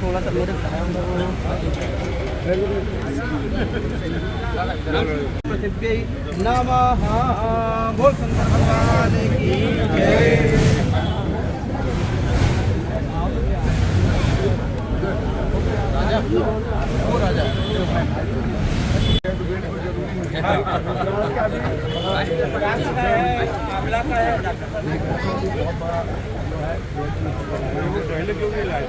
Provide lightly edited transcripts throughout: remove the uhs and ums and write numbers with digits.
थोड़ा सा मेरे नमः बोल शंकर भगवान की जय। पहले क्यों नहीं लाए?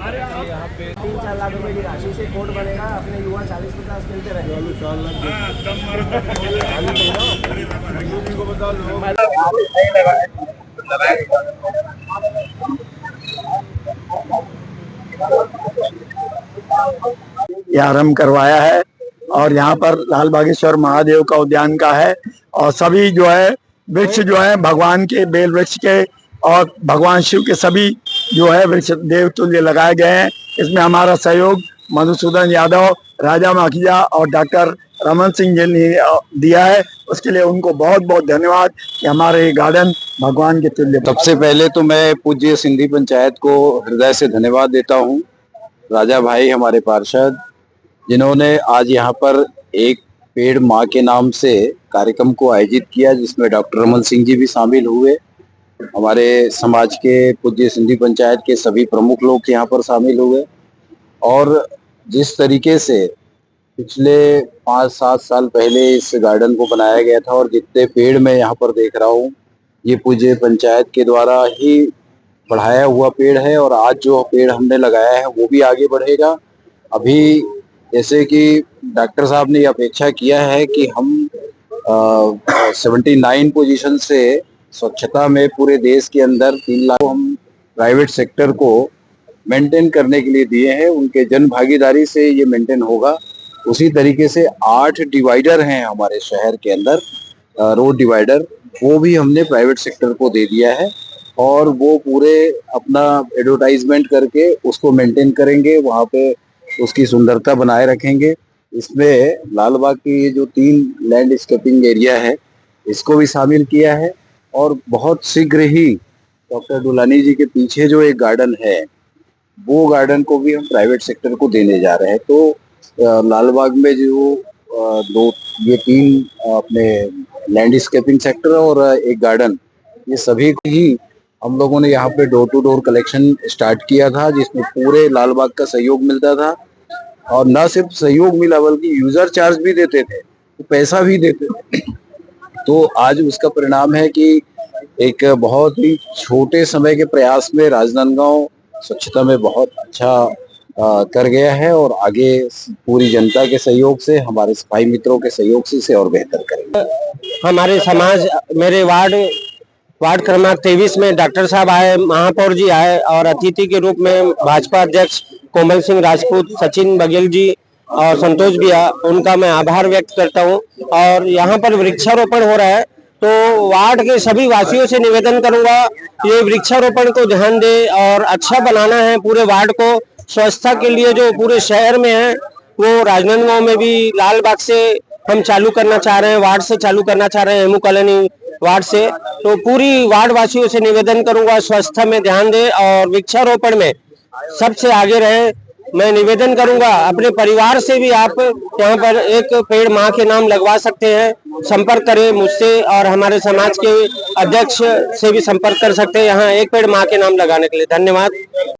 अरे यहाँ पे 3-4 लाख रुपए की राशि से कोर्ट बनेगा, अपने युवा 40-50 खेलते रहेंगे। ये आरंभ करवाया है और यहाँ पर लाल बागेश्वर महादेव का उद्यान का है और सभी जो है वृक्ष जो है भगवान के बेल वृक्ष के और भगवान शिव के सभी जो है वृक्ष देव तुल्य लगाए गए हैं। इसमें हमारा सहयोग मधुसूदन यादव, राजा माखिजा और डॉक्टर रमन सिंह जी ने दिया है। उसके लिए उनको बहुत बहुत धन्यवाद कि हमारे गार्डन भगवान के तुल्य। सबसे पहले तो मैं पूज्य सिंधी पंचायत को हृदय से धन्यवाद देता हूँ। राजा भाई हमारे पार्षद, जिन्होंने आज यहाँ पर एक पेड़ माँ के नाम से कार्यक्रम को आयोजित किया, जिसमें डॉक्टर रमन सिंह जी भी शामिल हुए। हमारे समाज के पूज्य सिंधी पंचायत के सभी प्रमुख लोग यहाँ पर शामिल हुए और जिस तरीके से पिछले 5-7 साल पहले इस गार्डन को बनाया गया था और जितने पेड़ मैं यहाँ पर देख रहा हूँ, ये पूज्य पंचायत के द्वारा ही बढ़ाया हुआ पेड़ है और आज जो पेड़ हमने लगाया है वो भी आगे बढ़ेगा। अभी जैसे कि डॉक्टर साहब ने अपेक्षा किया है कि हम 79 पोजीशन से स्वच्छता में पूरे देश के अंदर 3 लाख हम प्राइवेट सेक्टर को मेंटेन करने के लिए दिए हैं। उनके जन भागीदारी से ये मेंटेन होगा। उसी तरीके से 8 डिवाइडर हैं हमारे शहर के अंदर, रोड डिवाइडर, वो भी हमने प्राइवेट सेक्टर को दे दिया है और वो पूरे अपना एडवर्टाइजमेंट करके उसको मेंटेन करेंगे, वहाँ पे उसकी सुंदरता बनाए रखेंगे। इसमें लालबाग की ये जो 3 लैंडस्केपिंग एरिया है, इसको भी शामिल किया है और बहुत शीघ्र ही डॉक्टर दुलानी जी के पीछे जो एक गार्डन है, वो गार्डन को भी हम प्राइवेट सेक्टर को देने जा रहे हैं। तो लालबाग में जो ये 3 अपने लैंडस्केपिंग सेक्टर और एक गार्डन, ये सभी को ही हम लोगों ने यहाँ पे door to door collection start किया था, जिसमें पूरे लालबाग का सहयोग मिलता था और न सिर्फ सहयोग मिला बल्कि यूजर चार्ज भी देते थे, तो पैसा भी देते थे। तो आज उसका परिणाम है कि एक बहुत ही छोटे समय के प्रयास में राजनांदगांव स्वच्छता में बहुत अच्छा कर गया है और आगे पूरी जनता के सहयोग से, हमारे सफाई मित्रों के सहयोग से इसे और बेहतर करेंगे। हमारे समाज, मेरे वार्ड क्रमांक 23 में डॉक्टर साहब आए, महापौर जी आए और अतिथि के रूप में भाजपा अध्यक्ष कोमल सिंह राजपूत, सचिन बघेल जी और संतोष भैया, उनका मैं आभार व्यक्त करता हूं। और यहां पर वृक्षारोपण हो रहा है, तो वार्ड के सभी वासियों से निवेदन करूंगा ये वृक्षारोपण को ध्यान दे और अच्छा बनाना है पूरे वार्ड को। स्वच्छता के लिए जो पूरे शहर में है, वो राजनांदगांव में भी लाल बाग से हम चालू करना चाह रहे हैं, वार्ड से चालू करना चाह रहे हैं, हेमू कॉलोनी वार्ड से। तो पूरी वार्ड वासियों से निवेदन करूंगा स्वच्छता में ध्यान दे और वृक्षारोपण में सबसे आगे रहे। मैं निवेदन करूंगा अपने परिवार से भी, आप यहाँ पर एक पेड़ माँ के नाम लगवा सकते हैं, संपर्क करें मुझसे और हमारे समाज के अध्यक्ष से भी संपर्क कर सकते हैं यहाँ एक पेड़ माँ के नाम लगाने के लिए। धन्यवाद।